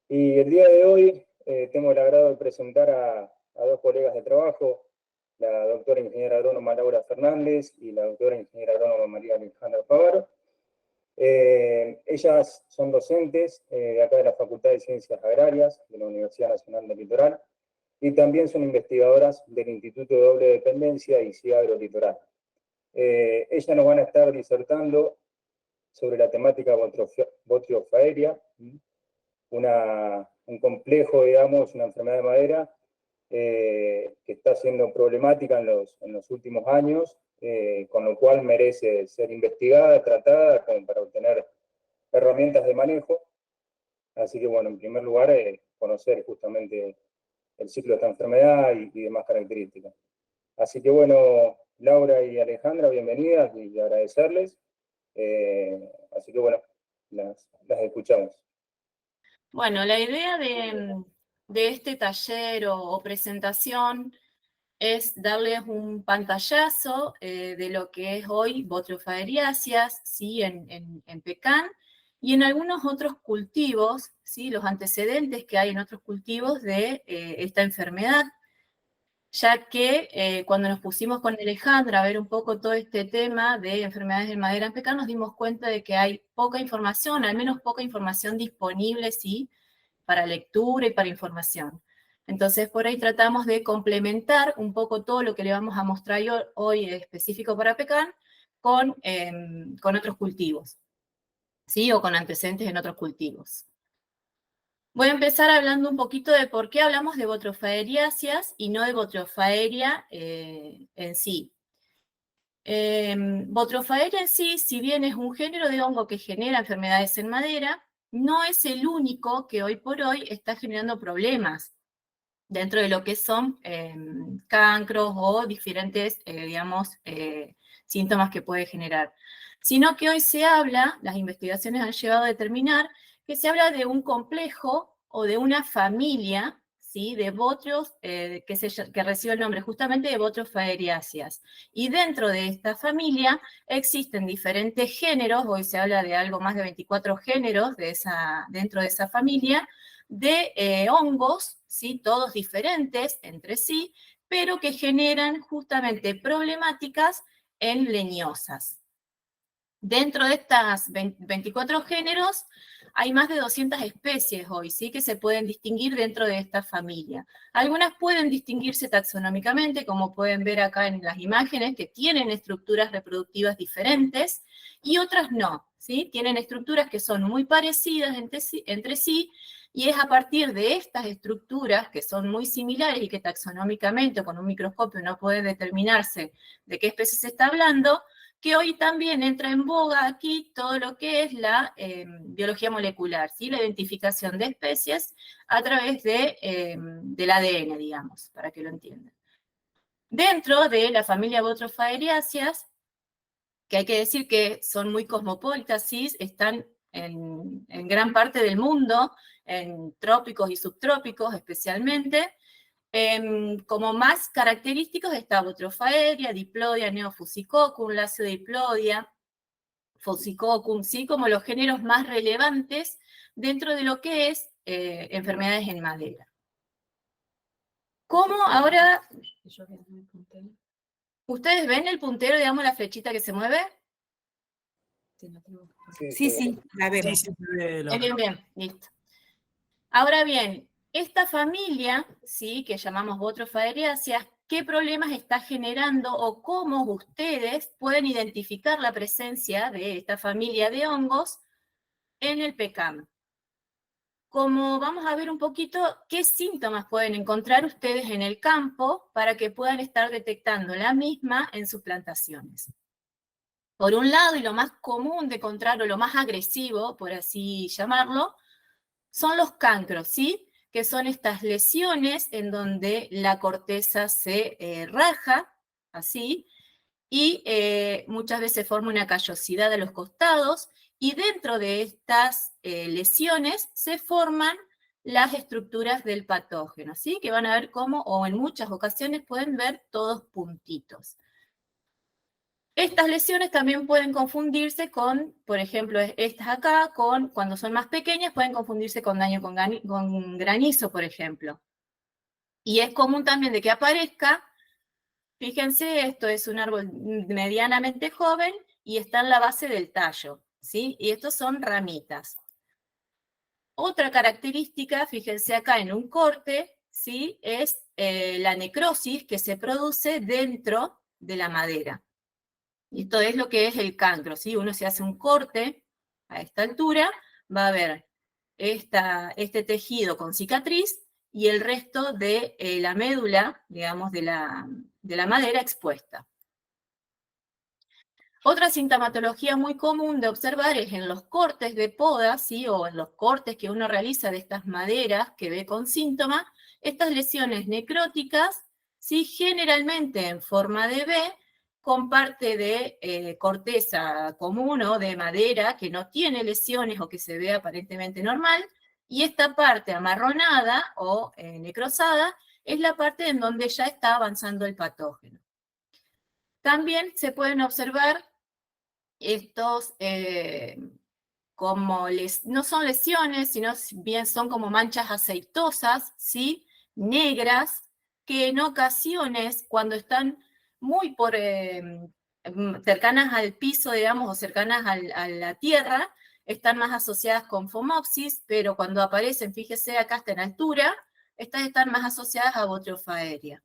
Y el día de hoy tengo el agrado de presentar a dos colegas de trabajo, la doctora ingeniera agrónoma Laura Fernández y la doctora ingeniera agrónoma María Alejandra Favaro. Ellas son docentes de acá de la Facultad de Ciencias Agrarias de la Universidad Nacional del Litoral y también son investigadoras del Instituto de Doble Dependencia y CIAGRO Litoral. Ellas nos van a estar disertando sobre la temática botriofaeria, un complejo, digamos, una enfermedad de madera que está siendo problemática en los últimos años, con lo cual merece ser investigada, tratada, como para obtener herramientas de manejo. Así que, bueno, en primer lugar, conocer justamente el ciclo de esta enfermedad y demás características. Así que, bueno, Laura y Alejandra, bienvenidas y agradecerles. Así que, bueno, las escuchamos. Bueno, la idea de este taller o presentación es darles un pantallazo de lo que es hoy botriofaeriáceas, ¿sí? en pecan y en algunos otros cultivos, ¿sí? Los antecedentes que hay en otros cultivos de esta enfermedad, ya que cuando nos pusimos con Alejandra a ver un poco todo este tema de enfermedades de madera en pecan, nos dimos cuenta de que hay poca información, al menos poca información disponible, ¿sí? Para lectura y para información. Entonces, por ahí tratamos de complementar un poco todo lo que le vamos a mostrar hoy específico para pecan con otros cultivos, ¿sí? O con antecedentes en otros cultivos. Voy a empezar hablando un poquito de por qué hablamos de botriofaeriáceas y no de botriofaeria en sí. Botriofaeria en sí, si bien es un género de hongo que genera enfermedades en madera, no es el único que hoy por hoy está generando problemas dentro de lo que son cancros o diferentes, digamos, síntomas que puede generar. Sino que hoy se habla, las investigaciones han llegado a determinar, que se habla de un complejo o de una familia, ¿sí? De botrios que recibe el nombre justamente de botriofaeriáceas. Y dentro de esta familia existen diferentes géneros, hoy se habla de algo más de 24 géneros dentro de esa familia, de hongos, ¿sí? Todos diferentes entre sí, pero que generan justamente problemáticas en leñosas. Dentro de estas 24 géneros hay más de 200 especies hoy, ¿sí? Que se pueden distinguir dentro de esta familia. Algunas pueden distinguirse taxonómicamente, como pueden ver acá en las imágenes, que tienen estructuras reproductivas diferentes, y otras no, ¿sí? Tienen estructuras que son muy parecidas entre sí, y es a partir de estas estructuras, que son muy similares y que taxonómicamente o con un microscopio no puede determinarse de qué especie se está hablando, que hoy también entra en boga aquí todo lo que es la biología molecular, ¿sí? La identificación de especies a través del ADN, digamos, para que lo entiendan. Dentro de la familia Botriofaeriáceas, que hay que decir que son muy cosmopolitas, ¿sí? Están en gran parte del mundo, en trópicos y subtrópicos especialmente. Como más característicos está Botriofaeria, Diplodia, Neofusicoccum, Laceo-Diplodia, Fusicoccum, ¿sí? Como los géneros más relevantes dentro de lo que es enfermedades en madera. ¿Cómo ahora? ¿Ustedes ven el puntero, digamos, la flechita que se mueve? Sí, la vemos. Sí, bien, listo. Ahora bien, esta familia, ¿sí? Que llamamos Botriofaeriáceas, ¿qué problemas está generando o cómo ustedes pueden identificar la presencia de esta familia de hongos en el pecan? Como vamos a ver un poquito qué síntomas pueden encontrar ustedes en el campo para que puedan estar detectando la misma en sus plantaciones. Por un lado, y lo más común de encontrar, o lo más agresivo, por así llamarlo, son los cancros, ¿sí? Que son estas lesiones en donde la corteza se raja, así, y muchas veces forma una callosidad a los costados, y dentro de estas lesiones se forman las estructuras del patógeno, ¿sí? Que van a ver cómo, o en muchas ocasiones pueden ver todos puntitos. Estas lesiones también pueden confundirse con, por ejemplo, estas acá, cuando son más pequeñas, pueden confundirse con daño con granizo, por ejemplo. Y es común también de que aparezca, fíjense, esto es un árbol medianamente joven y está en la base del tallo, ¿sí? Y estos son ramitas. Otra característica, fíjense acá en un corte, ¿sí? Es la necrosis que se produce dentro de la madera. Y esto es lo que es el cancro, ¿sí? Uno se hace un corte a esta altura, va a ver este tejido con cicatriz y el resto de la médula, digamos, de la madera expuesta. Otra sintomatología muy común de observar es en los cortes de poda, ¿sí? O en los cortes que uno realiza de estas maderas que ve con síntomas, estas lesiones necróticas, ¿sí? Generalmente en forma de V, con parte de corteza común o de madera que no tiene lesiones o que se ve aparentemente normal, y esta parte amarronada o necrosada es la parte en donde ya está avanzando el patógeno. También se pueden observar estos no son lesiones, sino bien son como manchas aceitosas, ¿sí? Negras, que en ocasiones, cuando están muy cercanas al piso, digamos, o cercanas a la tierra, están más asociadas con fomopsis, pero cuando aparecen, fíjese acá está en altura, estas están más asociadas a Botryofa aérea.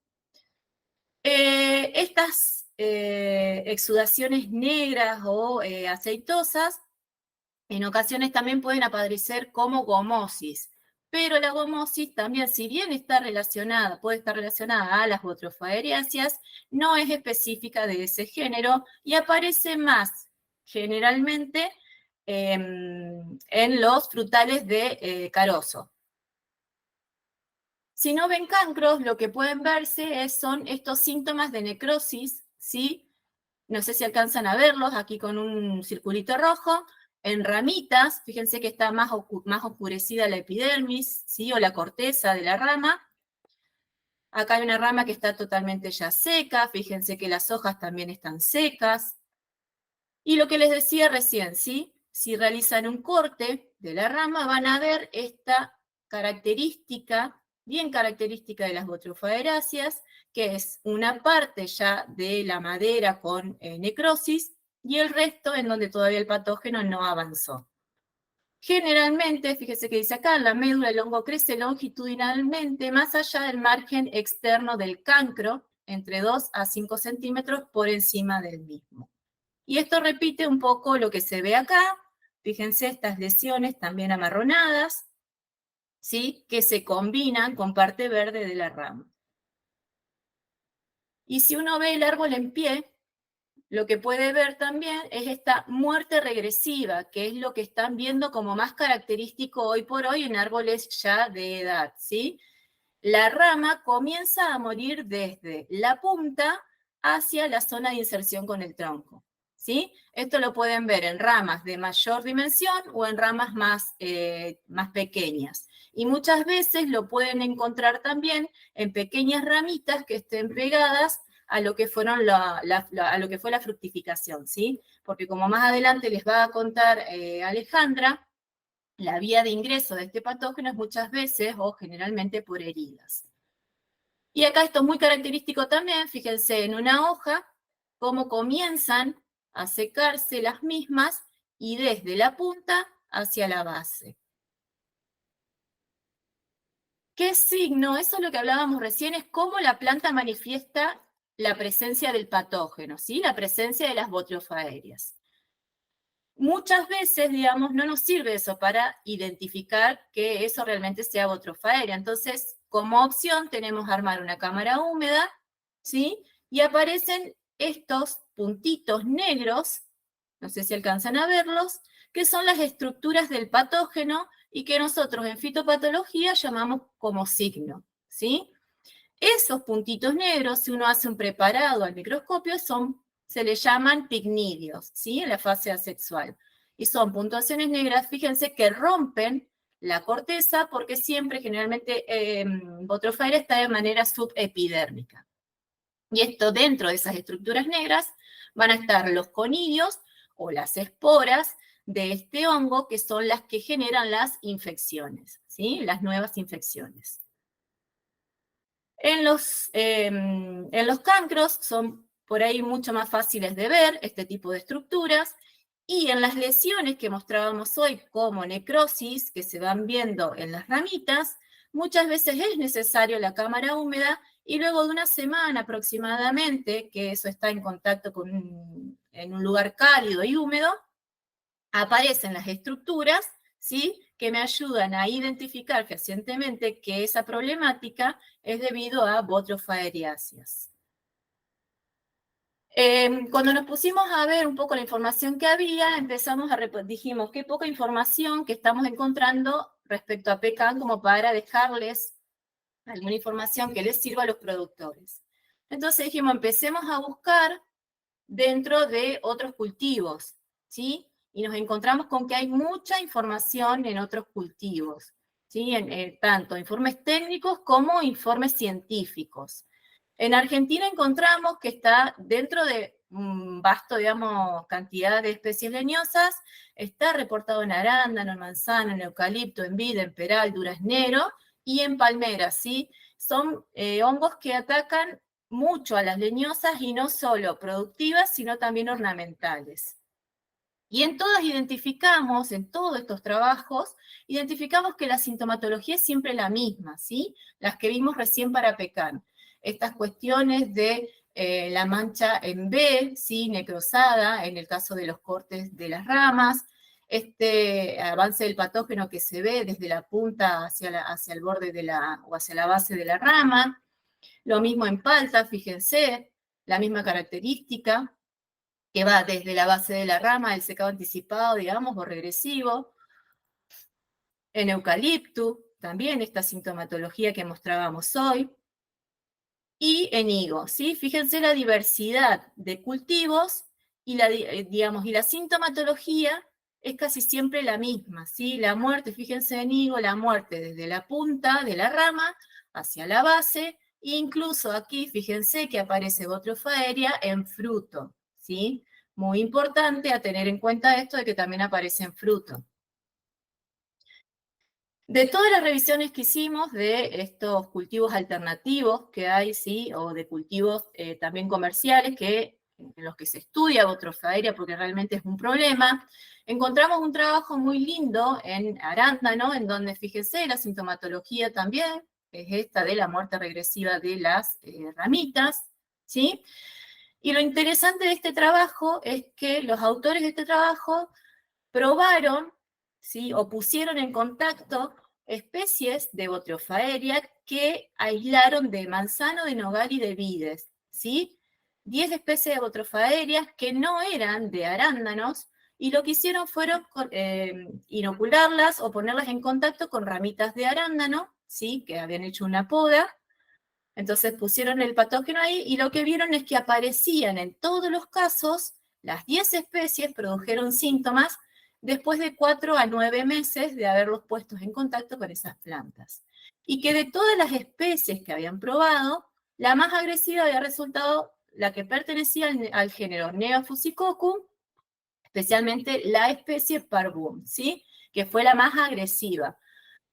Estas exudaciones negras o aceitosas en ocasiones también pueden aparecer como gomosis, pero la gomosis también, si bien está relacionada, puede estar relacionada a las botrofaeriáceas, no es específica de ese género y aparece más generalmente en los frutales de carozo. Si no ven cancros, lo que pueden verse son estos síntomas de necrosis, ¿sí? No sé si alcanzan a verlos, aquí con un circulito rojo, en ramitas, fíjense que está más oscurecida la epidermis, ¿sí? O la corteza de la rama. Acá hay una rama que está totalmente ya seca, fíjense que las hojas también están secas. Y lo que les decía recién, ¿sí? Si realizan un corte de la rama, van a ver esta característica, bien característica de las botrofaeráceas, que es una parte ya de la madera con necrosis y el resto en donde todavía el patógeno no avanzó. Generalmente, fíjese que dice acá, la médula el hongo crece longitudinalmente más allá del margen externo del cancro, entre 2 a 5 centímetros por encima del mismo. Y esto repite un poco lo que se ve acá. Fíjense estas lesiones también amarronadas, ¿sí? Que se combinan con parte verde de la rama. Y si uno ve el árbol en pie, lo que puede ver también es esta muerte regresiva, que es lo que están viendo como más característico hoy por hoy en árboles ya de edad, ¿sí? La rama comienza a morir desde la punta hacia la zona de inserción con el tronco, ¿sí? Esto lo pueden ver en ramas de mayor dimensión o en ramas más pequeñas. Y muchas veces lo pueden encontrar también en pequeñas ramitas que estén pegadas a lo que fueron a lo que fue la fructificación, ¿sí? Porque como más adelante les va a contar Alejandra, la vía de ingreso de este patógeno es muchas veces o generalmente por heridas. Y acá esto es muy característico también, fíjense en una hoja, cómo comienzan a secarse las mismas y desde la punta hacia la base. ¿Qué signo? Eso es lo que hablábamos recién, es cómo la planta manifiesta la presencia del patógeno, ¿sí? La presencia de las botryofaerias. Muchas veces, digamos, no nos sirve eso para identificar que eso realmente sea botrofaeria. Entonces, como opción, tenemos armar una cámara húmeda, ¿sí? Y aparecen estos puntitos negros, no sé si alcanzan a verlos, que son las estructuras del patógeno y que nosotros en fitopatología llamamos como signo, ¿sí? Esos puntitos negros, si uno hace un preparado al microscopio, se le llaman picnidios, ¿sí? En la fase asexual. Y son puntuaciones negras, fíjense, que rompen la corteza porque siempre, generalmente, Botryofaera está de manera subepidérmica. Y esto dentro de esas estructuras negras van a estar los conidios o las esporas de este hongo, que son las que generan las infecciones, ¿sí? Las nuevas infecciones. En los cancros son por ahí mucho más fáciles de ver este tipo de estructuras, y en las lesiones que mostrábamos hoy, como necrosis, que se van viendo en las ramitas, muchas veces es necesario la cámara húmeda, y luego de una semana aproximadamente, que eso está en contacto en un lugar cálido y húmedo, aparecen las estructuras, ¿sí?, que me ayudan a identificar fehacientemente que esa problemática es debido a botrofageriáceas. Cuando nos pusimos a ver un poco la información que había, dijimos, qué poca información que estamos encontrando respecto a pecan, como para dejarles alguna información que les sirva a los productores. Entonces dijimos, empecemos a buscar dentro de otros cultivos, ¿sí? Y nos encontramos con que hay mucha información en otros cultivos, ¿sí? Tanto informes técnicos como informes científicos. En Argentina encontramos que está dentro de un vasto, digamos, cantidad de especies leñosas, está reportado en arándano, en manzano, en eucalipto, en vid, en peral, duraznero y en palmera, ¿sí? Son hongos que atacan mucho a las leñosas, y no solo productivas, sino también ornamentales. Y en todos estos trabajos, identificamos que la sintomatología es siempre la misma, ¿sí? Las que vimos recién para pecan. Estas cuestiones de la mancha en B, ¿sí?, necrosada, en el caso de los cortes de las ramas, este avance del patógeno que se ve desde la punta hacia el borde o hacia la base de la rama. Lo mismo en palta, fíjense, la misma característica, que va desde la base de la rama, el secado anticipado, digamos, o regresivo. En eucalipto, también esta sintomatología que mostrábamos hoy. Y en higo, ¿sí? Fíjense la diversidad de cultivos y la sintomatología es casi siempre la misma, ¿sí? La muerte, fíjense en higo, la muerte desde la punta de la rama hacia la base, e incluso aquí, fíjense que aparece botrofagérea en fruto, ¿sí? Muy importante a tener en cuenta esto de que también aparece en fruto. De todas las revisiones que hicimos de estos cultivos alternativos que hay, ¿sí?, o de cultivos también comerciales en los que se estudia botrofagérea porque realmente es un problema, encontramos un trabajo muy lindo en arándano, en donde, fíjense, la sintomatología también es esta de la muerte regresiva de las ramitas, ¿sí? Y lo interesante de este trabajo es que los autores de este trabajo probaron, ¿sí?, o pusieron en contacto especies de botrofagérea que aislaron de manzano, de nogal y de vides, ¿sí? 10 especies de botrofagéreas que no eran de arándanos, y lo que hicieron fueron inocularlas o ponerlas en contacto con ramitas de arándano, ¿sí?, que habían hecho una poda. Entonces pusieron el patógeno ahí, y lo que vieron es que aparecían en todos los casos, las 10 especies produjeron síntomas después de 4 a 9 meses de haberlos puesto en contacto con esas plantas. Y que de todas las especies que habían probado, la más agresiva había resultado la que pertenecía al género Neofusicoccus, especialmente la especie Parvum, ¿sí?, que fue la más agresiva.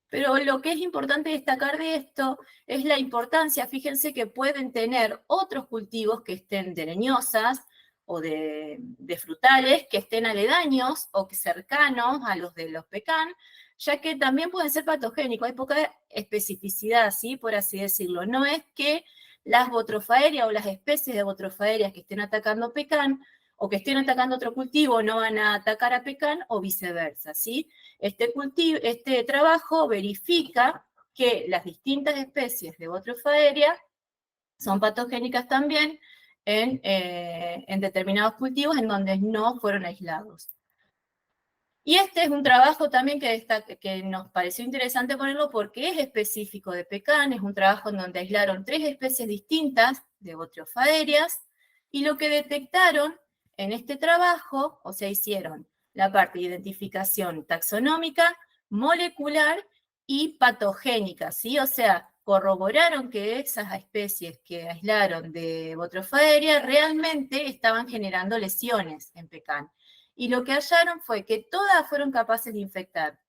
Pero lo que es importante destacar de esto es la importancia, fíjense, que pueden tener otros cultivos que estén de leñosas o de frutales, que estén aledaños o cercanos a los de los pecan, ya que también pueden ser patogénicos. Hay poca especificidad, ¿sí?, por así decirlo. No es que las botrofagéreas o las especies de botrofagéreas que estén atacando pecan o que estén atacando otro cultivo no van a atacar a pecan, o viceversa, ¿sí? Este trabajo verifica que las distintas especies de botrofagérea son patogénicas también en determinados cultivos en donde no fueron aislados. Y este es un trabajo también que nos pareció interesante ponerlo porque es específico de pecan, es un trabajo en donde aislaron 3 especies distintas de botrofagéreas, y lo que detectaron en este trabajo, o sea, hicieron la parte de identificación taxonómica, molecular y patogénica, ¿sí? O sea, corroboraron que esas especies que aislaron de Botrofaderia realmente estaban generando lesiones en pecan. Y lo que hallaron fue que todas fueron capaces de infectar,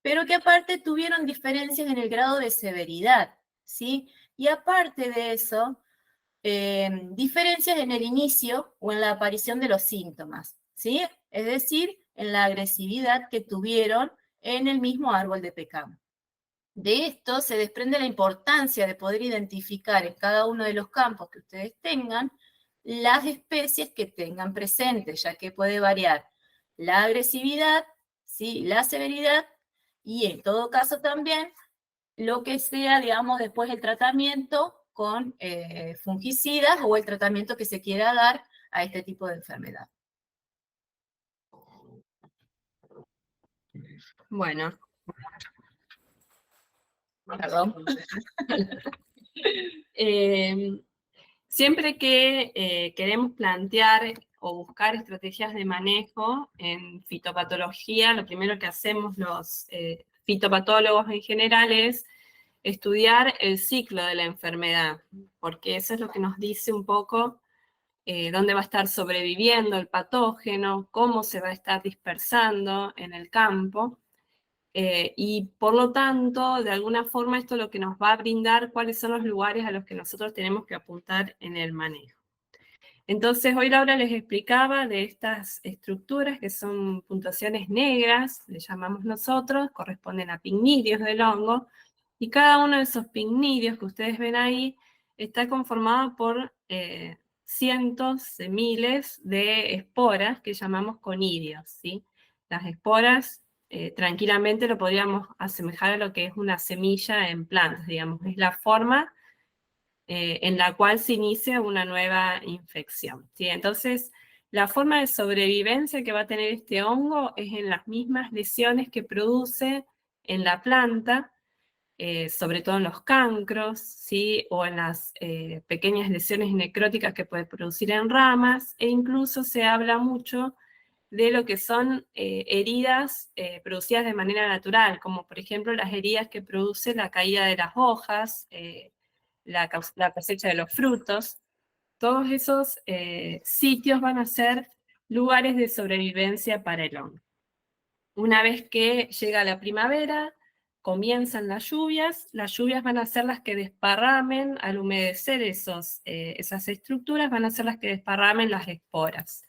pero que aparte tuvieron diferencias en el grado de severidad, ¿sí? Y aparte de eso, diferencias en el inicio o en la aparición de los síntomas, ¿sí? Es decir, en la agresividad que tuvieron en el mismo árbol de pecan. De esto se desprende la importancia de poder identificar en cada uno de los campos que ustedes tengan las especies que tengan presentes, ya que puede variar la agresividad, ¿sí? La severidad y en todo caso también lo que sea, digamos, después el tratamiento con fungicidas o el tratamiento que se quiera dar a este tipo de enfermedad. Bueno. Perdón. Siempre que queremos plantear o buscar estrategias de manejo en fitopatología, lo primero que hacemos los fitopatólogos en general es estudiar el ciclo de la enfermedad, porque eso es lo que nos dice un poco dónde va a estar sobreviviendo el patógeno, cómo se va a estar dispersando en el campo. Y por lo tanto, de alguna forma, esto lo que nos va a brindar cuáles son los lugares a los que nosotros tenemos que apuntar en el manejo. Entonces, hoy Laura les explicaba de estas estructuras que son puntuaciones negras, le llamamos nosotros, corresponden a picnidios del hongo, y cada uno de esos picnidios que ustedes ven ahí está conformado por cientos de miles de esporas que llamamos conidios, ¿sí? Las esporas tranquilamente lo podríamos asemejar a lo que es una semilla en plantas, digamos, es la forma en la cual se inicia una nueva infección, ¿sí? Entonces, la forma de sobrevivencia que va a tener este hongo es en las mismas lesiones que produce en la planta, sobre todo en los cancros, ¿sí? O en las pequeñas lesiones necróticas que puede producir en ramas, e incluso se habla mucho de lo que son heridas producidas de manera natural, como por ejemplo las heridas que produce la caída de las hojas, la cosecha de los frutos. Todos esos sitios van a ser lugares de sobrevivencia para el hongo. Una vez que llega la primavera, comienzan las lluvias van a ser las que desparramen, al humedecer esas estructuras, van a ser las que desparramen las esporas.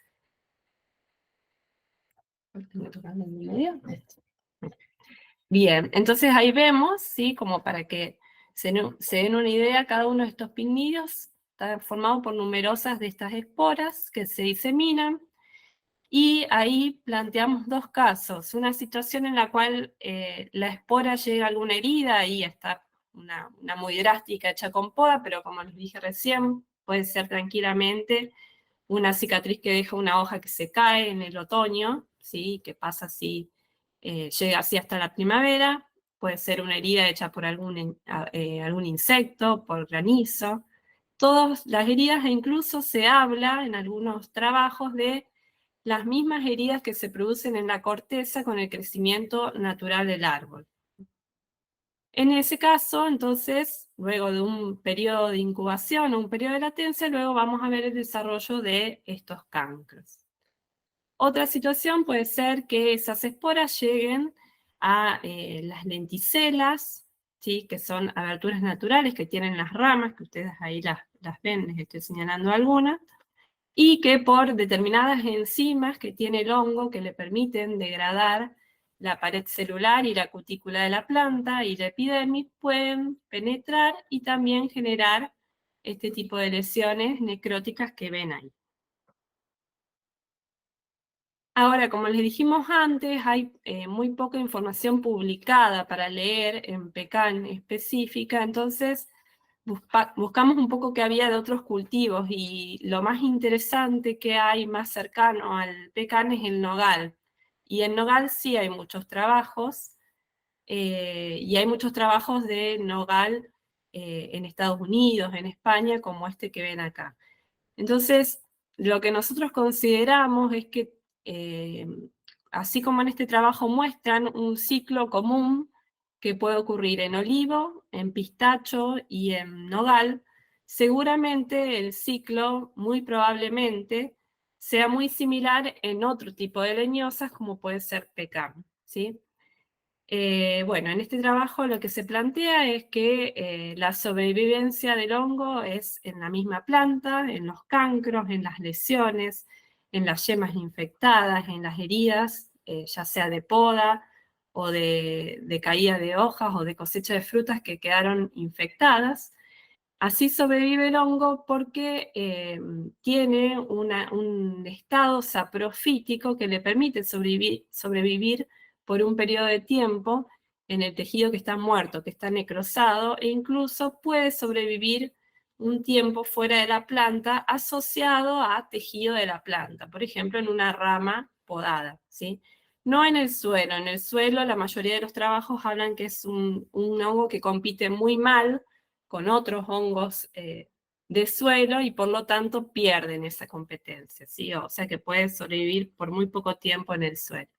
Bien, entonces ahí vemos, ¿sí? Como para que se den una idea, cada uno de estos picnidios está formado por numerosas de estas esporas que se diseminan, y ahí planteamos dos casos, una situación en la cual la espora llega a alguna herida, y está una muy drástica hecha con poda, pero como les dije recién, puede ser tranquilamente una cicatriz que deja una hoja que se cae en el otoño, ¿sí? Que pasa así, llega así hasta la primavera, puede ser una herida hecha por algún insecto, por granizo. Todas las heridas, e incluso se habla en algunos trabajos de las mismas heridas que se producen en la corteza con el crecimiento natural del árbol. En ese caso, entonces, luego de un periodo de incubación o un periodo de latencia, luego vamos a ver el desarrollo de estos cancros. Otra situación puede ser que esas esporas lleguen a las lenticelas, ¿sí? Que son aberturas naturales que tienen las ramas, que ustedes ahí las ven, les estoy señalando algunas, y que por determinadas enzimas que tiene el hongo que le permiten degradar la pared celular y la cutícula de la planta y la epidermis, pueden penetrar y también generar este tipo de lesiones necróticas que ven ahí. Ahora, como les dijimos antes, hay muy poca información publicada para leer en pecan específica, entonces buscamos un poco qué había de otros cultivos, y lo más interesante que hay más cercano al pecan es el nogal. Y en nogal sí hay muchos trabajos, y hay muchos trabajos de nogal en Estados Unidos, en España, como este que ven acá. Entonces, lo que nosotros consideramos es que, así como en este trabajo muestran un ciclo común que puede ocurrir en olivo, en pistacho y en nogal, seguramente el ciclo, muy probablemente, sea muy similar en otro tipo de leñosas, como puede ser pecan, ¿sí? Bueno, en este trabajo lo que se plantea es que la sobrevivencia del hongo es en la misma planta, en los cancros, en las lesiones, en las yemas infectadas, en las heridas, ya sea de poda o de caída de hojas o de cosecha de frutas que quedaron infectadas. Así sobrevive el hongo porque tiene un estado saprofítico que le permite sobrevivir por un periodo de tiempo en el tejido que está muerto, que está necrosado, e incluso puede sobrevivir un tiempo fuera de la planta asociado a tejido de la planta, por ejemplo, en una rama podada, ¿sí? No en el suelo la mayoría de los trabajos hablan que es un hongo que compite muy mal con otros hongos de suelo y por lo tanto pierden esa competencia, ¿sí? O sea que pueden sobrevivir por muy poco tiempo en el suelo.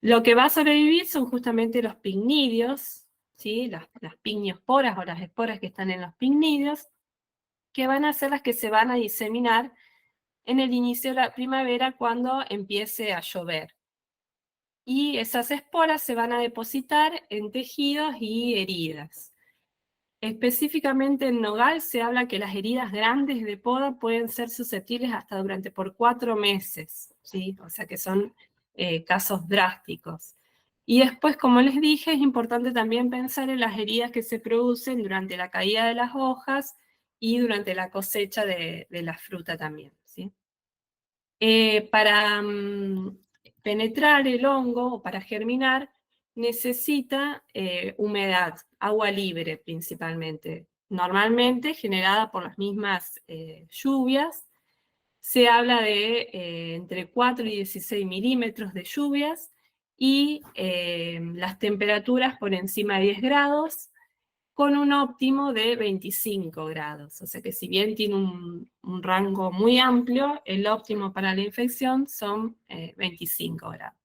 Lo que va a sobrevivir son justamente los picnidios, ¿sí? Las pigniosporas o las esporas que están en los picnidios, que van a ser las que se van a diseminar en el inicio de la primavera cuando empiece a llover. Y esas esporas se van a depositar en tejidos y heridas. Específicamente en nogal se habla que las heridas grandes de poda pueden ser susceptibles hasta durante por 4 meses, ¿sí? O sea que son casos drásticos. Y después, como les dije, es importante también pensar en las heridas que se producen durante la caída de las hojas y durante la cosecha de la fruta también, ¿sí? Para penetrar el hongo o para germinar necesita humedad, agua libre principalmente, normalmente generada por las mismas lluvias. Se habla de entre 4 y 16 milímetros de lluvias y las temperaturas por encima de 10 grados, con un óptimo de 25 grados. O sea que si bien tiene un rango muy amplio, el óptimo para la infección son 25 grados.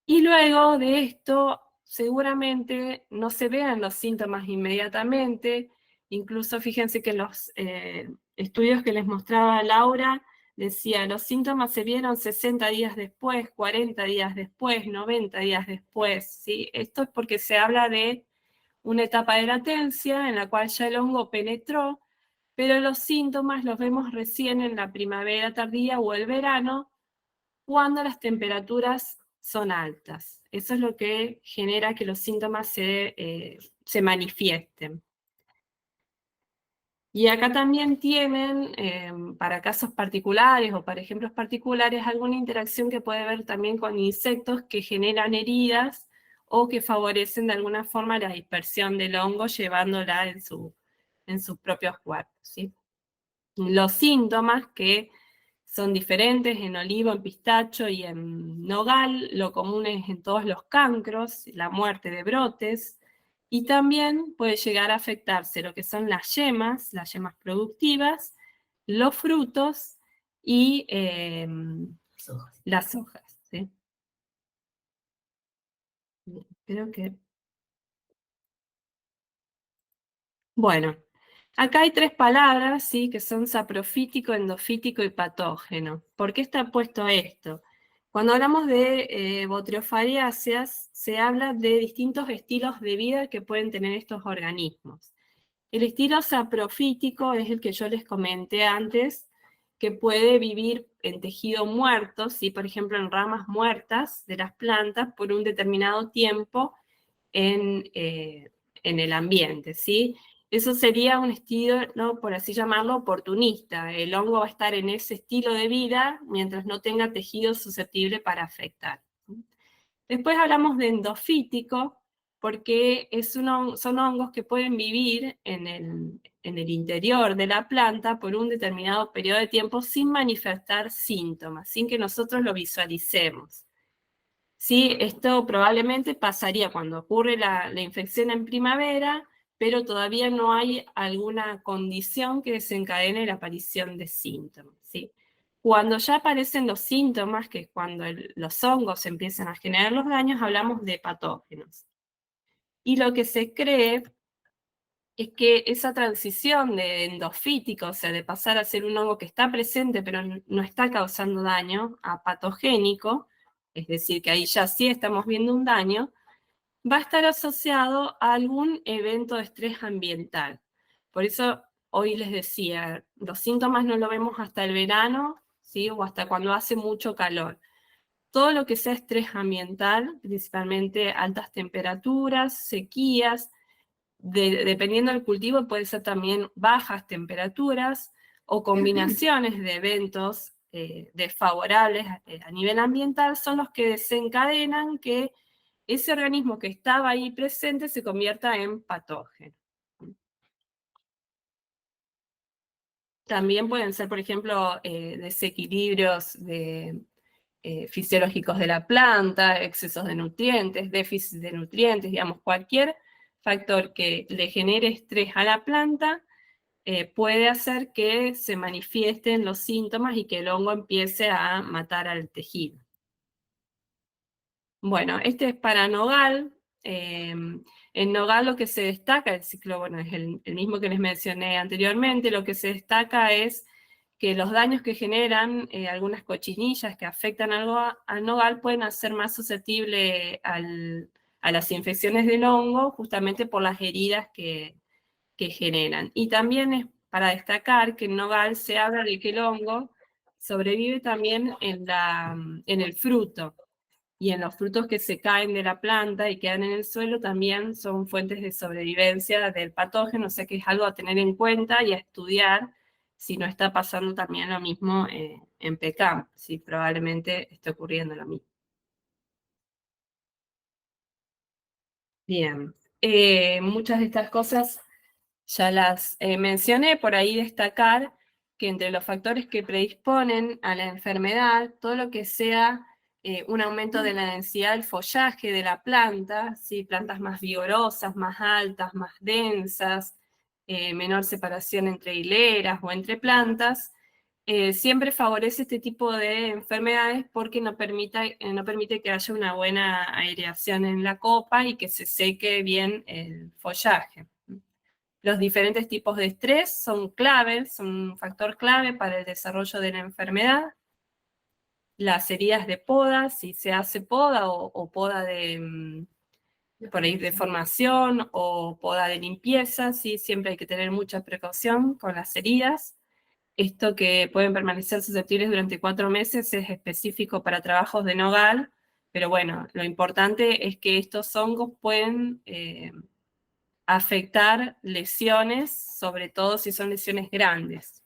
Y luego de esto, seguramente no se vean los síntomas inmediatamente. Incluso fíjense que los estudios que les mostraba Laura decía, los síntomas se vieron 60 días después, 40 días después, 90 días después, ¿sí? Esto es porque se habla de una etapa de latencia en la cual ya el hongo penetró, pero los síntomas los vemos recién en la primavera tardía o el verano, cuando las temperaturas son altas. Eso es lo que genera que los síntomas se manifiesten. Y acá también tienen, para casos particulares o para ejemplos particulares, alguna interacción que puede ver también con insectos que generan heridas o que favorecen de alguna forma la dispersión del hongo llevándola en sus propios cuerpos, ¿sí? Los síntomas que son diferentes en olivo, en pistacho y en nogal, lo común es en todos los cancros, la muerte de brotes, y también puede llegar a afectarse lo que son las yemas productivas, los frutos y las hojas. ¿Sí? Creo que... Bueno, acá hay 3 palabras, ¿sí? Que son saprofítico, endofítico y patógeno. ¿Por qué está puesto esto? Cuando hablamos de botriofariáceas, se habla de distintos estilos de vida que pueden tener estos organismos. El estilo saprofítico es el que yo les comenté antes, que puede vivir en tejido muerto, ¿sí? Por ejemplo, en ramas muertas de las plantas por un determinado tiempo en el ambiente, ¿sí? Eso sería un estilo, ¿no? Por así llamarlo, oportunista. El hongo va a estar en ese estilo de vida mientras no tenga tejido susceptible para afectar. Después hablamos de endofítico, porque son hongos que pueden vivir en el interior de la planta por un determinado periodo de tiempo sin manifestar síntomas, sin que nosotros lo visualicemos. Sí, esto probablemente pasaría cuando ocurre la infección en primavera, pero todavía no hay alguna condición que desencadene la aparición de síntomas, ¿sí? Cuando ya aparecen los síntomas, que es cuando los hongos empiezan a generar los daños, hablamos de patógenos. Y lo que se cree es que esa transición de endofítico, o sea, de pasar a ser un hongo que está presente pero no está causando daño, a patogénico, es decir, que ahí ya sí estamos viendo un daño, va a estar asociado a algún evento de estrés ambiental. Por eso hoy les decía, los síntomas no lo vemos hasta el verano, ¿sí? O hasta cuando hace mucho calor. Todo lo que sea estrés ambiental, principalmente altas temperaturas, sequías, dependiendo del cultivo puede ser también bajas temperaturas o combinaciones de eventos desfavorables a nivel ambiental, son los que desencadenan que ese organismo que estaba ahí presente se convierta en patógeno. También pueden ser, por ejemplo, desequilibrios fisiológicos de la planta, excesos de nutrientes, déficit de nutrientes, digamos, cualquier factor que le genere estrés a la planta puede hacer que se manifiesten los síntomas y que el hongo empiece a matar al tejido. Bueno, este es para nogal. En nogal lo que se destaca, el ciclo, bueno, es el mismo que les mencioné anteriormente, lo que se destaca es que los daños que generan algunas cochinillas que afectan al nogal pueden hacer más susceptible a las infecciones del hongo, justamente por las heridas que generan. Y también es para destacar que en nogal se habla de que el hongo sobrevive también en el fruto. Y en los frutos que se caen de la planta y quedan en el suelo también son fuentes de sobrevivencia del patógeno, o sea que es algo a tener en cuenta y a estudiar si no está pasando también lo mismo en PECAM, si probablemente esté ocurriendo lo mismo. Bien, muchas de estas cosas ya las mencioné, por ahí destacar que entre los factores que predisponen a la enfermedad, todo lo que sea un aumento de la densidad del follaje de la planta, ¿sí? Plantas más vigorosas, más altas, más densas, menor separación entre hileras o entre plantas, siempre favorece este tipo de enfermedades porque no permite que haya una buena aireación en la copa y que se seque bien el follaje. Los diferentes tipos de estrés son claves, son un factor clave para el desarrollo de la enfermedad. Las heridas de poda, si se hace poda o poda por ahí de formación o poda de limpieza, ¿sí? Siempre hay que tener mucha precaución con las heridas. Esto que pueden permanecer susceptibles durante 4 meses es específico para trabajos de nogal, pero bueno, lo importante es que estos hongos pueden afectar lesiones, sobre todo si son lesiones grandes.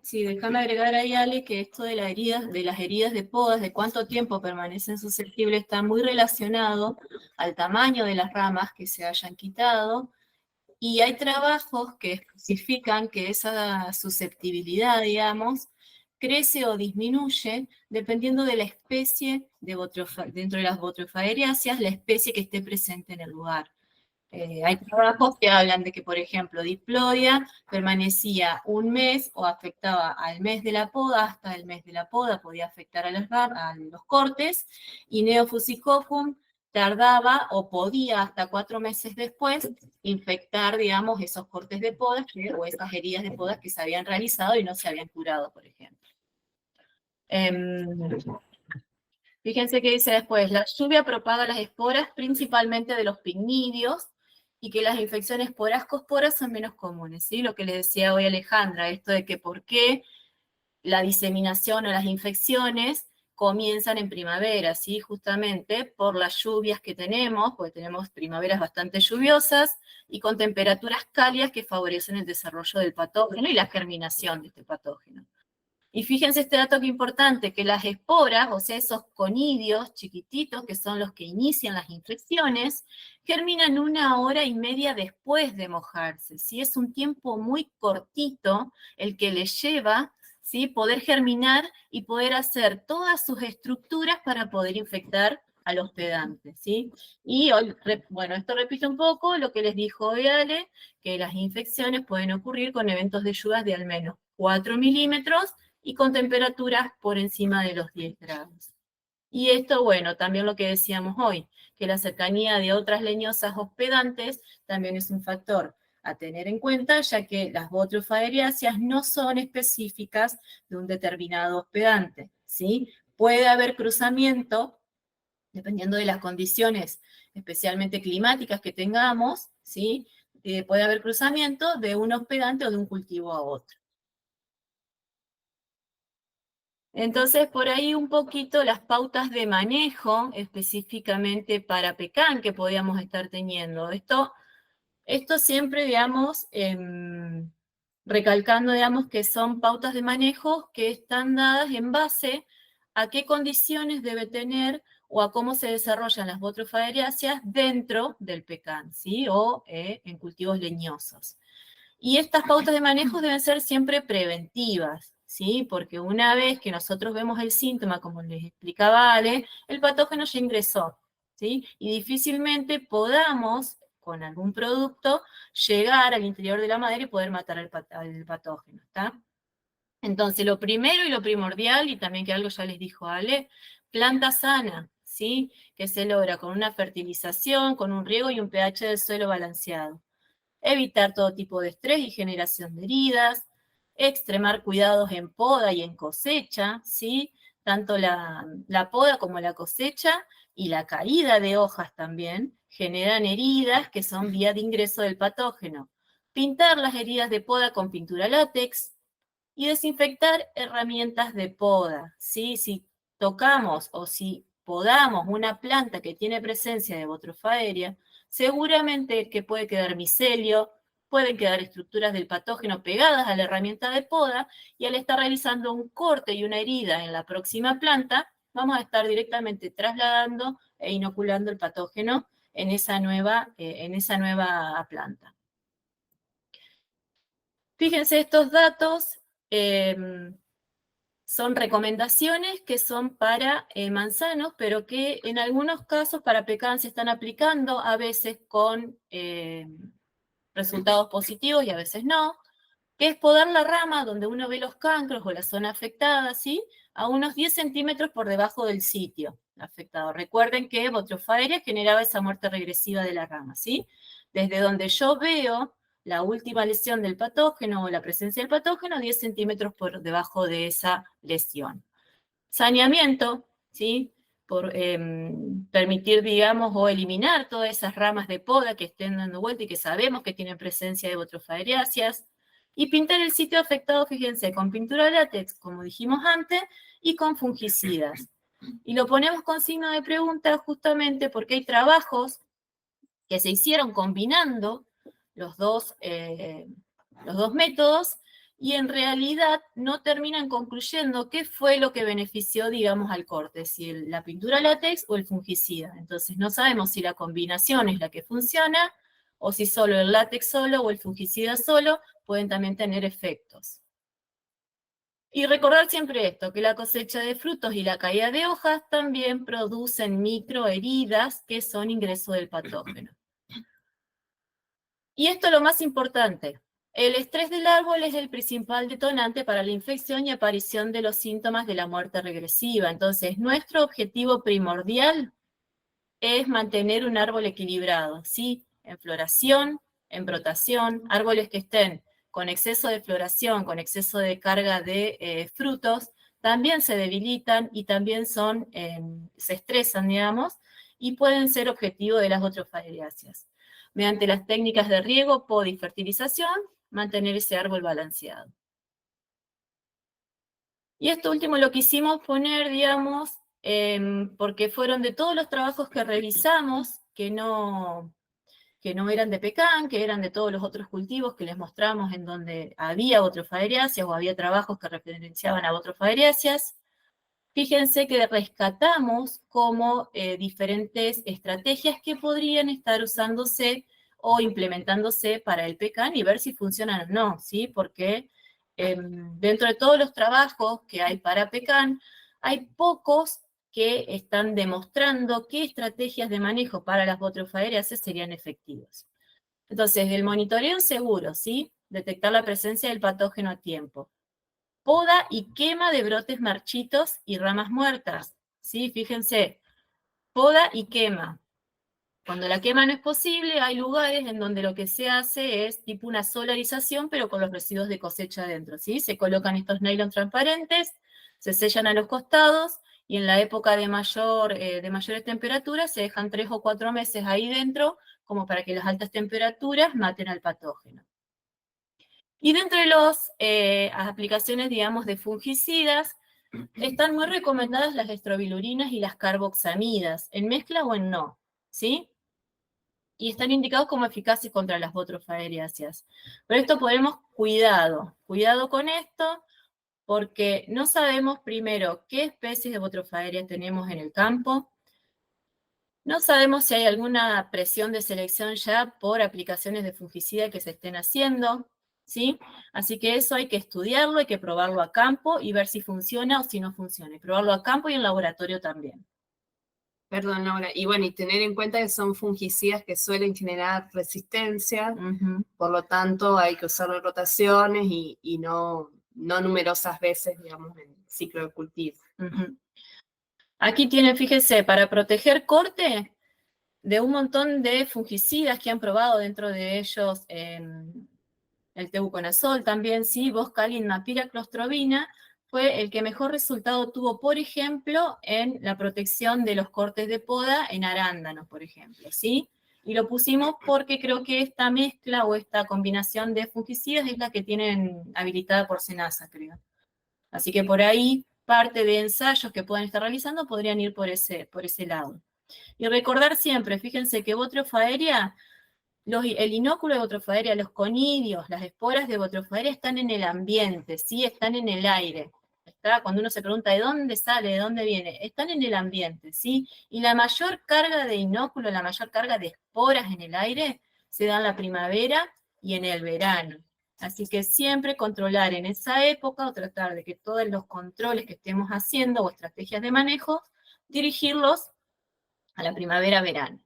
Sí, déjame agregar ahí, Ale, que esto de las heridas de podas, de cuánto tiempo permanecen susceptibles, está muy relacionado al tamaño de las ramas que se hayan quitado, y hay trabajos que especifican que esa susceptibilidad, digamos, crece o disminuye dependiendo de la especie dentro de las botryofaeriáceas, la especie que esté presente en el lugar. Hay trabajos que hablan de que, por ejemplo, Diplodia permanecía un mes o afectaba al mes de la poda, hasta el mes de la poda podía afectar a los cortes, y Neofusicophum tardaba o podía hasta 4 meses después infectar, digamos, esos cortes de podas o esas heridas de podas que se habían realizado y no se habían curado, por ejemplo. Fíjense que dice después, la lluvia propaga las esporas principalmente de los picnidios y que las infecciones por ascosporas son menos comunes, ¿sí? Lo que le decía hoy Alejandra, esto de que por qué la diseminación o las infecciones comienzan en primavera, ¿sí? Justamente por las lluvias que tenemos, porque tenemos primaveras bastante lluviosas y con temperaturas cálidas que favorecen el desarrollo del patógeno y la germinación de este patógeno. Y fíjense este dato que importante, que las esporas, o sea, esos conidios chiquititos, que son los que inician las infecciones, germinan 1 hora y media después de mojarse, ¿sí? Es un tiempo muy cortito el que les lleva, ¿sí? Poder germinar y poder hacer todas sus estructuras para poder infectar al hospedante, ¿sí? Y hoy, bueno, esto repite un poco lo que les dijo hoy Ale, que las infecciones pueden ocurrir con eventos de lluvias de al menos 4 milímetros y con temperaturas por encima de los 10 grados. Y esto, bueno, también lo que decíamos hoy, que la cercanía de otras leñosas hospedantes también es un factor a tener en cuenta, ya que las botryofaeriáceas no son específicas de un determinado hospedante, ¿sí? Puede haber cruzamiento, dependiendo de las condiciones, especialmente climáticas que tengamos, ¿sí? Puede haber cruzamiento de un hospedante o de un cultivo a otro. Entonces, por ahí un poquito las pautas de manejo, específicamente para pecan, que podíamos estar teniendo. Esto siempre, digamos, recalcando, digamos, que son pautas de manejo que están dadas en base a qué condiciones debe tener o a cómo se desarrollan las botryofaeriáceas dentro del pecan, ¿sí? O en cultivos leñosos. Y estas pautas de manejo deben ser siempre preventivas, ¿sí? Porque una vez que nosotros vemos el síntoma, como les explicaba Ale, el patógeno ya ingresó, ¿sí? Y difícilmente podamos, con algún producto, llegar al interior de la madera y poder matar al patógeno, ¿está? Entonces, lo primero y lo primordial, y también que algo ya les dijo Ale, planta sana, ¿sí? Que se logra con una fertilización, con un riego y un pH del suelo balanceado. Evitar todo tipo de estrés y generación de heridas, extremar cuidados en poda y en cosecha, ¿sí? Tanto la poda como la cosecha y la caída de hojas también generan heridas que son vía de ingreso del patógeno. Pintar las heridas de poda con pintura látex y desinfectar herramientas de poda, ¿sí? Si tocamos o si podamos una planta que tiene presencia de botryofaeria, seguramente que puede quedar micelio, pueden quedar estructuras del patógeno pegadas a la herramienta de poda, y al estar realizando un corte y una herida en la próxima planta, vamos a estar directamente trasladando e inoculando el patógeno en esa nueva planta. Fíjense, estos datos son recomendaciones que son para manzanos, pero que en algunos casos para pecan se están aplicando, a veces con resultados positivos y a veces no, que es podar la rama donde uno ve los cancros o la zona afectada, ¿sí? A unos 10 centímetros por debajo del sitio afectado. Recuerden que botryofaeria generaba esa muerte regresiva de la rama, ¿sí? Desde donde yo veo la última lesión del patógeno o la presencia del patógeno, 10 centímetros por debajo de esa lesión. Saneamiento, ¿sí? Por permitir, digamos, o eliminar todas esas ramas de poda que estén dando vuelta y que sabemos que tienen presencia de botryofaeriáceas. Y pintar el sitio afectado, fíjense, con pintura látex, como dijimos antes, y con fungicidas. Y lo ponemos con signo de pregunta justamente porque hay trabajos que se hicieron combinando los dos métodos, y en realidad no terminan concluyendo qué fue lo que benefició, digamos, al corte, si la pintura látex o el fungicida. Entonces no sabemos si la combinación es la que funciona, o si solo el látex solo o el fungicida solo pueden también tener efectos. Y recordar siempre esto, que la cosecha de frutos y la caída de hojas también producen microheridas que son ingreso del patógeno. Y esto es lo más importante. El estrés del árbol es el principal detonante para la infección y aparición de los síntomas de la muerte regresiva. Entonces, nuestro objetivo primordial es mantener un árbol equilibrado, ¿sí? En floración, en brotación, árboles que estén con exceso de floración, con exceso de carga de frutos, también se debilitan y también se estresan, digamos, y pueden ser objetivo de las botryofaeriáceas. Mediante las técnicas de riego, poda y fertilización, mantener ese árbol balanceado. Y esto último lo quisimos poner, digamos, porque fueron de todos los trabajos que realizamos, que no eran de pecan, que eran de todos los otros cultivos que les mostramos en donde había botryofaeriáceas o había trabajos que referenciaban a botryofaeriáceas. Fíjense que rescatamos como diferentes estrategias que podrían estar usándose o implementándose para el pecan y ver si funcionan o no, ¿sí? Porque dentro de todos los trabajos que hay para pecan, hay pocos que están demostrando qué estrategias de manejo para las botryofaeriáceas serían efectivas. Entonces, el monitoreo seguro, ¿sí? Detectar la presencia del patógeno a tiempo. Poda y quema de brotes marchitos y ramas muertas. ¿sí? Fíjense, poda y quema. Cuando la quema no es posible, hay lugares en donde lo que se hace es tipo una solarización, pero con los residuos de cosecha adentro, ¿sí? Se colocan estos nylon transparentes, se sellan a los costados, y en la época de mayores temperaturas se dejan 3 o 4 meses ahí dentro, como para que las altas temperaturas maten al patógeno. Y dentro de las aplicaciones, digamos, de fungicidas, están muy recomendadas las estrobilurinas y las carboxamidas, en mezcla o en no, ¿sí? Y están indicados como eficaces contra las botrofagariáceas. Pero esto ponemos cuidado con esto, porque no sabemos primero qué especies de botrofagarias tenemos en el campo, no sabemos si hay alguna presión de selección ya por aplicaciones de fungicida que se estén haciendo, ¿sí? Así que eso hay que estudiarlo, hay que probarlo a campo y ver si funciona o si no funciona. Y probarlo a campo y en laboratorio también. Perdón, Laura. Y bueno, y tener en cuenta que son fungicidas que suelen generar resistencia, por lo tanto hay que usar rotaciones y no numerosas veces, digamos, en ciclo de cultivo. Aquí tienen, fíjense, para proteger corte de un montón de fungicidas que han probado, dentro de ellos el tebuconazol también, sí, Boscalin, Piraclostrobina, fue el que mejor resultado tuvo, por ejemplo, en la protección de los cortes de poda en arándanos, por ejemplo, ¿sí? Y lo pusimos porque creo que esta mezcla o esta combinación de fungicidas es la que tienen habilitada por Senasa, creo. Así que por ahí, parte de ensayos que puedan estar realizando podrían ir por ese lado. Y recordar siempre, fíjense que Botryofaeria, el inóculo de Botryofaeria, los conidios, las esporas de Botryofaeria están en el ambiente, ¿sí? Están en el aire. Cuando uno se pregunta de dónde sale, de dónde viene, están en el ambiente, ¿sí? Y la mayor carga de inóculo, la mayor carga de esporas en el aire se da en la primavera y en el verano. Así que siempre controlar en esa época o tratar de que todos los controles que estemos haciendo o estrategias de manejo, dirigirlos a la primavera-verano.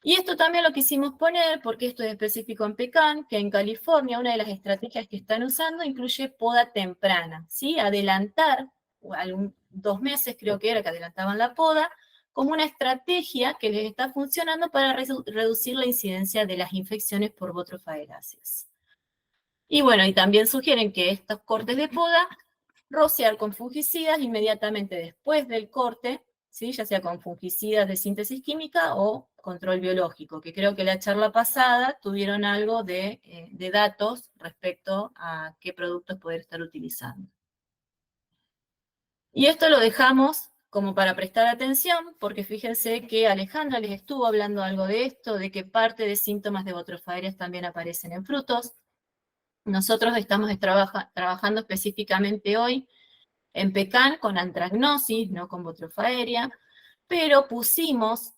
Y esto también lo quisimos poner porque esto es específico en pecan, que en California una de las estrategias que están usando incluye poda temprana, ¿sí? Adelantar, 2 meses creo que era que adelantaban la poda, como una estrategia que les está funcionando para reducir la incidencia de las infecciones por botryofaeráceas. Y bueno, y también sugieren que estos cortes de poda, rociar con fungicidas inmediatamente después del corte, ¿sí? Ya sea con fungicidas de síntesis química o control biológico, que creo que la charla pasada tuvieron algo de datos respecto a qué productos poder estar utilizando. Y esto lo dejamos como para prestar atención, porque fíjense que Alejandra les estuvo hablando algo de esto, de que parte de síntomas de botryofaeria también aparecen en frutos. Nosotros estamos trabajando específicamente hoy en pecan con antragnosis, no con botryofaeria, pero pusimos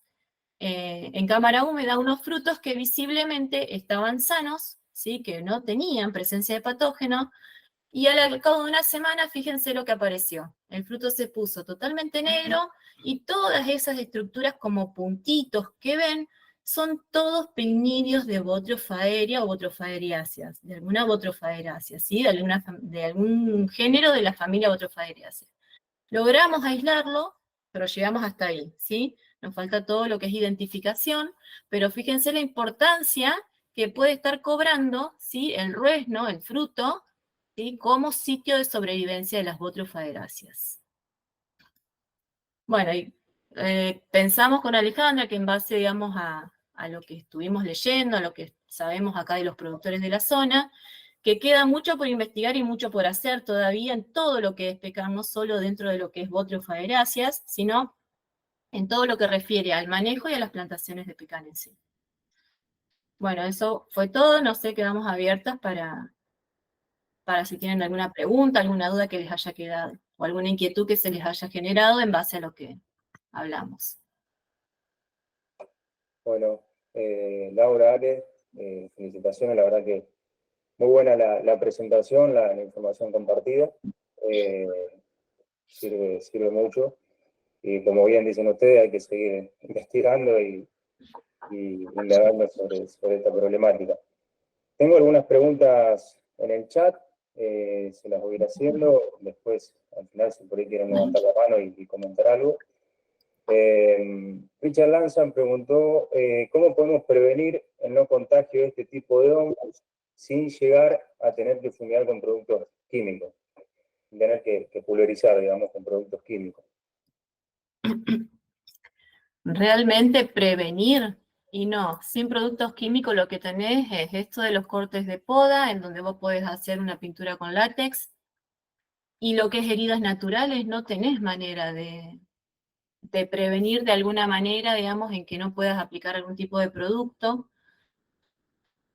en cámara húmeda unos frutos que visiblemente estaban sanos, ¿sí? Que no tenían presencia de patógeno, y al cabo de una semana, fíjense lo que apareció. El fruto se puso totalmente negro y todas esas estructuras como puntitos que ven son todos pinnidios de botryofaeria o botryofaeriáceas, de alguna botryofaeriácea, ¿sí? De algún género de la familia botryofaeriácea. Logramos aislarlo, pero llegamos hasta ahí, ¿sí? Nos falta todo lo que es identificación, pero fíjense la importancia que puede estar cobrando, ¿sí? El ruesno, el fruto, ¿sí? Como sitio de sobrevivencia de las botryofaeráceas. Bueno, y pensamos con Alejandra que en base, digamos, a lo que estuvimos leyendo, a lo que sabemos acá de los productores de la zona, que queda mucho por investigar y mucho por hacer todavía en todo lo que es pecan, no solo dentro de lo que es botryofaeráceas, sino en todo lo que refiere al manejo y a las plantaciones de pecan en sí. Bueno, eso fue todo, no sé, quedamos abiertas para si tienen alguna pregunta, alguna duda que les haya quedado, o alguna inquietud que se les haya generado en base a lo que hablamos. Bueno, Laura, Ale, felicitaciones, la verdad que muy buena la presentación, la información compartida, sirve mucho, y como bien dicen ustedes, hay que seguir investigando y indagando sobre esta problemática. Tengo algunas preguntas en el chat. se las voy a ir haciendo. Después, al final, si por ahí quieren levantar la mano y comentar algo. Richard Lanzan preguntó ¿cómo podemos prevenir el no contagio de este tipo de hongos sin llegar a tener que fumigar con productos químicos? Sin tener que pulverizar, digamos, con productos químicos. Realmente prevenir, y no, sin productos químicos lo que tenés es esto de los cortes de poda, en donde vos podés hacer una pintura con látex, y lo que es heridas naturales no tenés manera de prevenir de alguna manera, digamos, en que no puedas aplicar algún tipo de producto.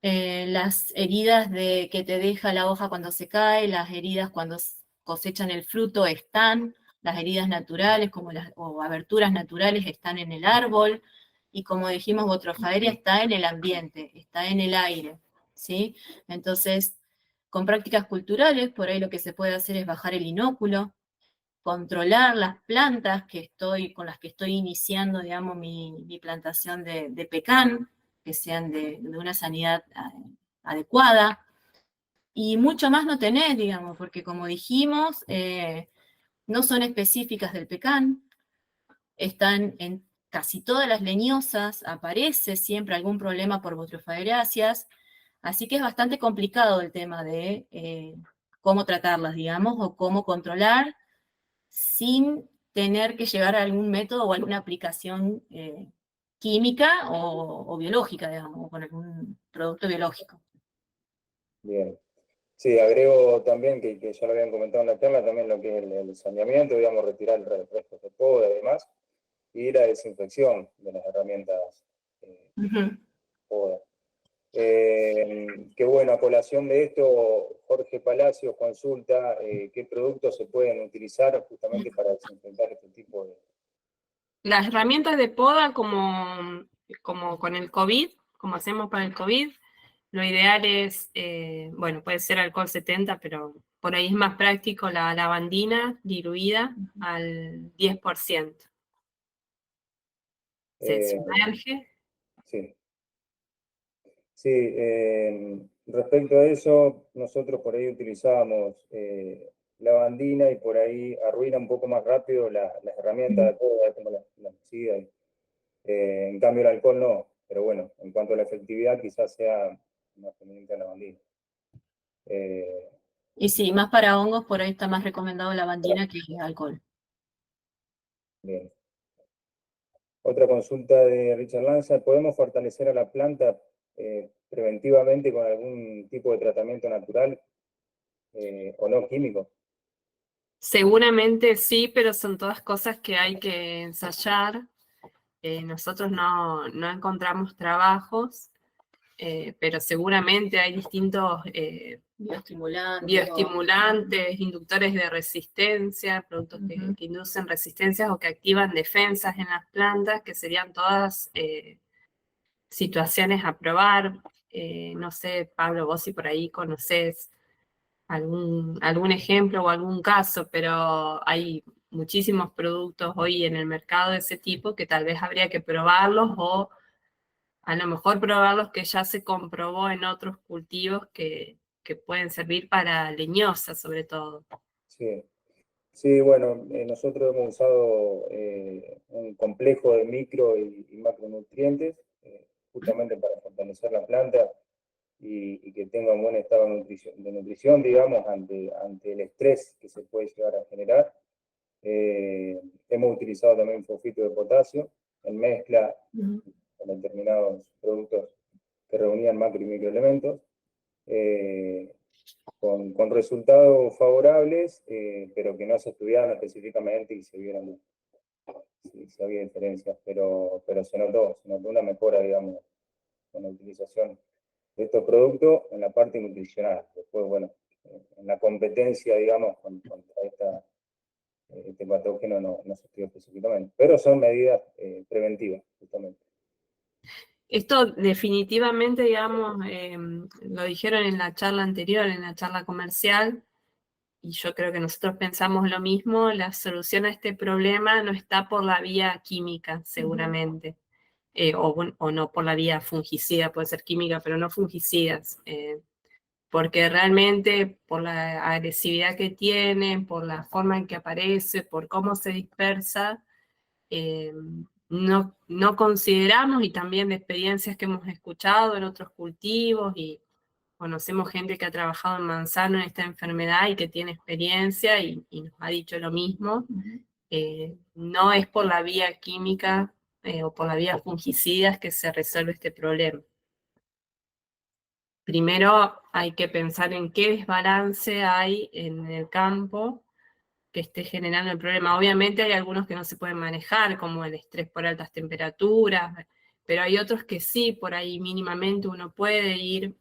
Las heridas que te deja la hoja cuando se cae, las heridas cuando cosechan el fruto están, las heridas naturales o aberturas naturales están en el árbol, y como dijimos, botrofaderia está en el ambiente, está en el aire, ¿sí? Entonces, con prácticas culturales, por ahí lo que se puede hacer es bajar el inóculo, controlar las plantas con las que estoy iniciando, digamos, mi plantación de pecan, que sean de una sanidad adecuada, y mucho más no tenés, digamos, porque como dijimos, no son específicas del pecan, están en casi todas las leñosas, aparece siempre algún problema por botrofagráceas, así que es bastante complicado el tema de cómo tratarlas, digamos, o cómo controlar sin tener que llegar a algún método o alguna aplicación química o biológica, digamos, o con algún producto biológico. Bien. Sí, agrego también que ya lo habían comentado en la charla, también lo que es el saneamiento, digamos, retirar el resto de poda y demás, y la desinfección de las herramientas poda. Qué bueno, a colación de esto, Jorge Palacios consulta qué productos se pueden utilizar justamente para desinfectar este tipo de... Las herramientas de poda, como con el COVID, como hacemos para el COVID, lo ideal es, bueno, puede ser alcohol 70, pero por ahí es más práctico la lavandina diluida al 10%. Se sumerge. Sí. Sí, respecto a eso, nosotros por ahí utilizábamos lavandina y por ahí arruina un poco más rápido las herramientas de poda, como la mecida. En cambio el alcohol no, pero bueno, en cuanto a la efectividad quizás sea más conveniente la lavandina. Y sí, más para hongos, por ahí está más recomendado lavandina que alcohol. Bien. Otra consulta de Richard Lanza, ¿podemos fortalecer a la planta preventivamente con algún tipo de tratamiento natural o no químico? Seguramente sí, pero son todas cosas que hay que ensayar. Nosotros no encontramos trabajos, pero seguramente hay distintos bioestimulantes, inductores de resistencia, productos que inducen resistencias o que activan defensas en las plantas, que serían todas situaciones a probar. No sé, Pablo, vos si por ahí conocés algún ejemplo o algún caso, pero hay muchísimos productos hoy en el mercado de ese tipo que tal vez habría que probarlos o a lo mejor probarlos que ya se comprobó en otros cultivos que pueden servir para leñosas sobre todo. Sí, sí, bueno, nosotros hemos usado un complejo de micro y macronutrientes justamente para fortalecer la planta y que tenga un buen estado de nutrición, digamos, ante el estrés que se puede llegar a generar. Hemos utilizado también fosfito de potasio en mezcla con determinados productos que reunían macro y microelementos, con resultados favorables, pero que no se estudiaron específicamente y se vieron si había diferencias, pero se notó una mejora, digamos, con la utilización de estos productos en la parte nutricional. Después, bueno, en la competencia, digamos, contra este patógeno no se estudia específicamente, pero son medidas preventivas, justamente. Esto definitivamente, digamos, lo dijeron en la charla anterior, en la charla comercial, y yo creo que nosotros pensamos lo mismo, la solución a este problema no está por la vía química, seguramente, o no por la vía fungicida, puede ser química, pero no fungicidas. porque realmente por la agresividad que tiene, por la forma en que aparece, por cómo se dispersa, no consideramos, y también de experiencias que hemos escuchado en otros cultivos, y conocemos gente que ha trabajado en manzano en esta enfermedad y que tiene experiencia y nos ha dicho lo mismo. No es por la vía química o por la vía fungicidas que se resuelve este problema. Primero hay que pensar en qué desbalance hay en el campo que esté generando el problema. Obviamente hay algunos que no se pueden manejar, como el estrés por altas temperaturas, pero hay otros que sí, por ahí mínimamente uno puede ir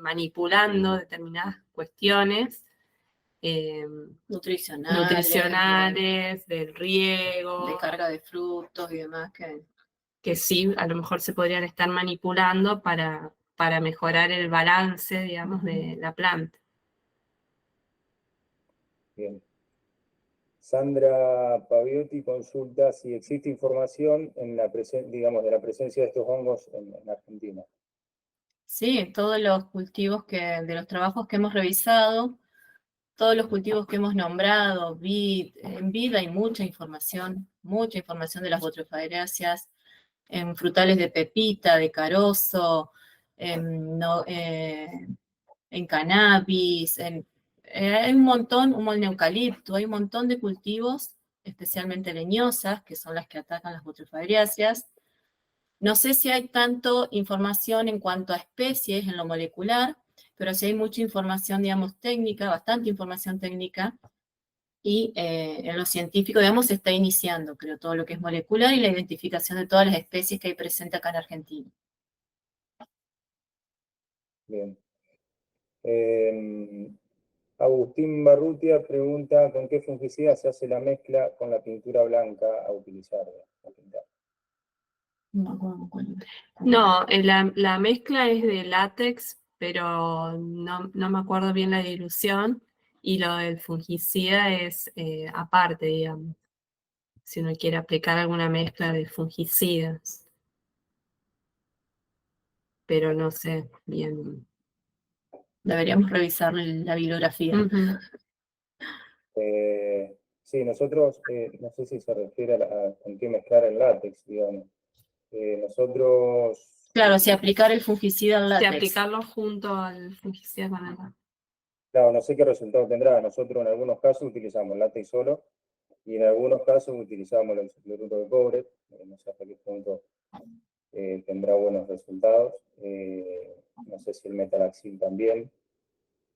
manipulando determinadas cuestiones nutricionales, del riego, de carga de frutos y demás que sí, a lo mejor se podrían estar manipulando para mejorar el balance, digamos, de la planta. Bien. Sandra Paviotti consulta si existe información en la digamos, de la presencia de estos hongos en Argentina. Sí, todos los cultivos de los trabajos que hemos revisado, todos los cultivos que hemos nombrado, en vid hay mucha información de las botrofagráceas, en frutales de pepita, de carozo, en cannabis, hay un montón de eucalipto, hay un montón de cultivos, especialmente leñosas, que son las que atacan las botrofagráceas. No sé si hay tanto información en cuanto a especies en lo molecular, pero sí hay mucha información, digamos, técnica, bastante información técnica, y en lo científico, digamos, se está iniciando, creo, todo lo que es molecular y la identificación de todas las especies que hay presentes acá en Argentina. Bien. Agustín Barrutia pregunta con qué fungicida se hace la mezcla con la pintura blanca a utilizar. No, la mezcla es de látex, pero no me acuerdo bien la dilución, y lo del fungicida es aparte, digamos, si uno quiere aplicar alguna mezcla de fungicidas, pero no sé bien. Deberíamos revisar la bibliografía. Ujú. Sí, nosotros, no sé si se refiere con qué mezclar el látex, digamos. Nosotros... Claro, si aplicar el fungicida al Si látex. aplicarlo junto al fungicida con el látex. Claro, no sé qué resultado tendrá. Nosotros en algunos casos utilizamos látex solo y en algunos casos utilizamos el cloruro de cobre. No sé hasta qué punto tendrá buenos resultados. No sé si el metalaxil también,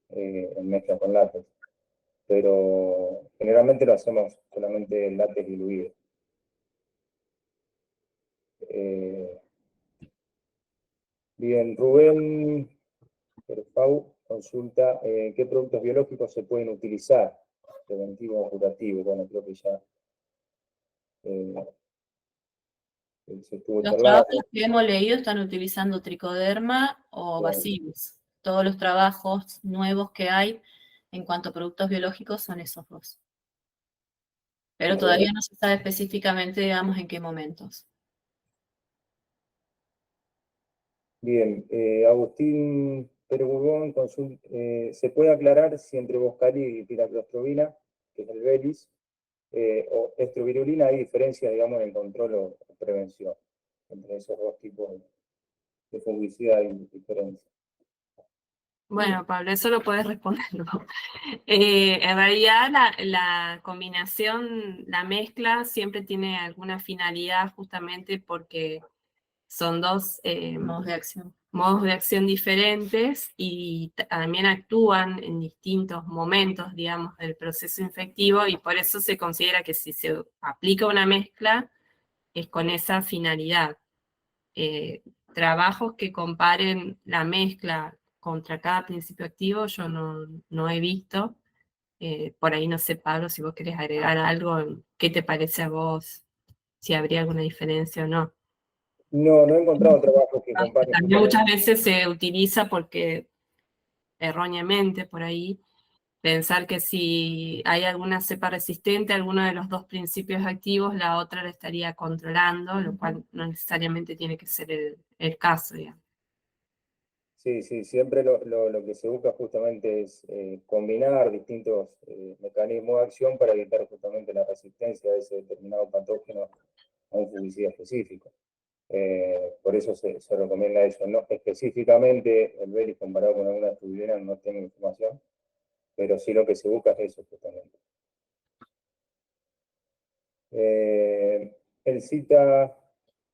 en mezcla con látex. Pero generalmente lo hacemos solamente el látex diluido. Bien, Rubén Perfau consulta qué productos biológicos se pueden utilizar, preventivo o curativo. Bueno, creo que ya se estuvo Los charlando. trabajos que hemos leído están utilizando tricoderma o bacillus. Todos los trabajos nuevos que hay en cuanto a productos biológicos son esos dos. Pero todavía no se sabe específicamente, digamos, en qué momentos. Bien, Agustín Perugón consulta, ¿se puede aclarar si entre Boscali y piraclostrobina, que es el Belis, o estrovirulina hay diferencia, digamos, en control o prevención? Entre esos dos tipos de fungicida hay diferencia. Bueno, Pablo, eso lo puedes responder, ¿no? En realidad la combinación, la mezcla siempre tiene alguna finalidad, justamente porque son dos modos de acción diferentes, y también actúan en distintos momentos, digamos, del proceso infectivo, y por eso se considera que si se aplica una mezcla es con esa finalidad. Trabajos que comparen la mezcla contra cada principio activo yo no he visto. Por ahí no sé, Pablo, si vos querés agregar algo, ¿qué te parece a vos? Si habría alguna diferencia o no. No he encontrado trabajos que comparen. También muchas veces se utiliza porque erróneamente por ahí pensar que si hay alguna cepa resistente a alguno de los dos principios activos, la otra la estaría controlando, lo cual no necesariamente tiene que ser el caso, digamos. Sí, siempre lo que se busca justamente es combinar distintos mecanismos de acción para evitar justamente la resistencia de ese determinado patógeno a un fungicida específico. Por eso se recomienda eso. No, específicamente el Belis comparado con alguna tubilera no tengo información, pero sí lo que se busca es eso justamente. Él cita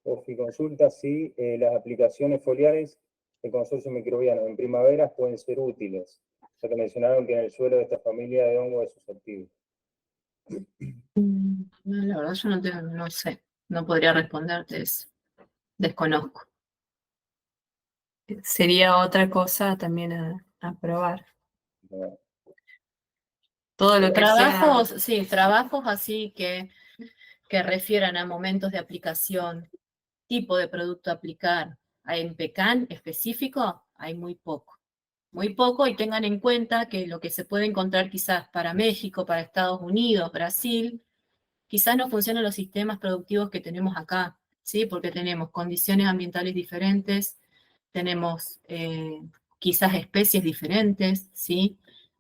Oficonsulta si las aplicaciones foliares de consorcio microbiano en primavera pueden ser útiles, ya que mencionaron que en el suelo de esta familia de hongo es susceptible. No, la verdad yo no sé, no podría responderte eso, desconozco. Sería otra cosa también a probar. Bueno, Todo lo que Trabajos, sea... sí, trabajos así que refieran a momentos de aplicación, tipo de producto a aplicar, en PECAN específico, hay muy poco. Muy poco, y tengan en cuenta que lo que se puede encontrar quizás para México, para Estados Unidos, Brasil, quizás no funcionan los sistemas productivos que tenemos acá, ¿sí? Porque tenemos condiciones ambientales diferentes, tenemos quizás especies diferentes, ¿sí?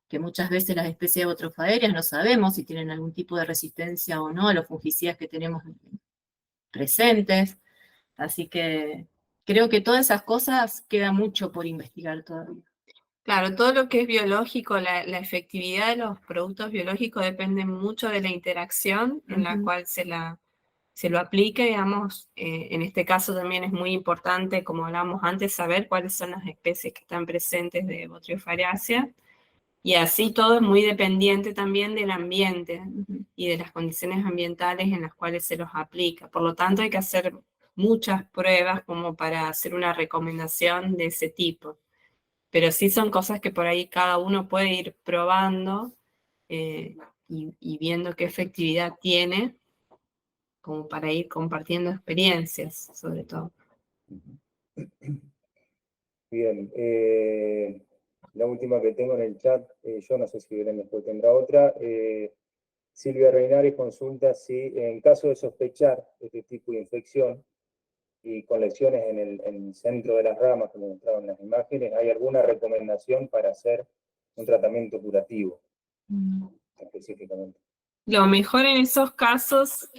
Que muchas veces las especies eutrofaerias no sabemos si tienen algún tipo de resistencia o no a los fungicidas que tenemos presentes. Así que creo que todas esas cosas queda mucho por investigar todavía. Claro, todo lo que es biológico, la efectividad de los productos biológicos depende mucho de la interacción en la cual se lo aplique, digamos. En este caso también es muy importante, como hablábamos antes, saber cuáles son las especies que están presentes de Botryopharacea, y así todo es muy dependiente también del ambiente y de las condiciones ambientales en las cuales se los aplica. Por lo tanto, hay que hacer muchas pruebas como para hacer una recomendación de ese tipo. Pero sí son cosas que por ahí cada uno puede ir probando y viendo qué efectividad tiene, como para ir compartiendo experiencias, sobre todo. bien, la última que tengo en el chat, yo no sé si Belén después tendrá otra. Silvia Reinares consulta si en caso de sospechar este tipo de infección y con lesiones en el centro de las ramas, como mostraron en las imágenes, ¿hay alguna recomendación para hacer un tratamiento curativo específicamente? Lo mejor en esos casos,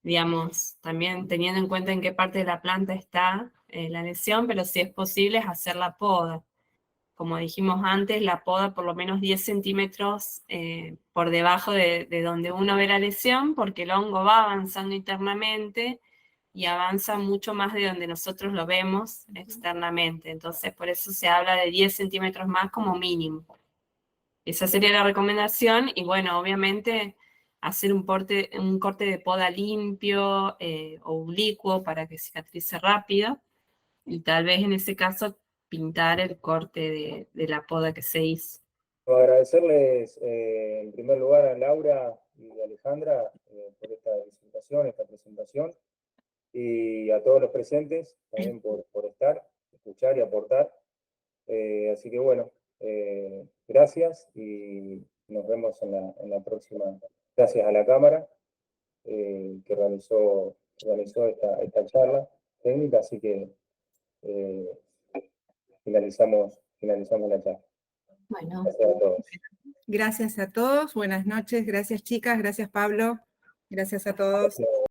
digamos, también teniendo en cuenta en qué parte de la planta está la lesión, pero si es posible es hacer la poda. Como dijimos antes, la poda por lo menos 10 centímetros por debajo de donde uno ve la lesión, porque el hongo va avanzando internamente y avanza mucho más de donde nosotros lo vemos externamente. Entonces, por eso se habla de 10 centímetros más como mínimo. Esa sería la recomendación, y bueno, obviamente hacer un corte de poda limpio o oblicuo para que cicatrice rápido, y tal vez en ese caso pintar el corte de la poda que se hizo. Agradecerles en primer lugar a Laura y a Alejandra por esta presentación, y a todos los presentes también por estar, escuchar y aportar. Así que bueno, gracias y nos vemos en la próxima. Gracias a la Cámara que realizó esta charla técnica, así que finalizamos la charla. Bueno, Gracias a todos. Gracias a todos, buenas noches, gracias chicas, gracias Pablo, gracias a todos. Gracias.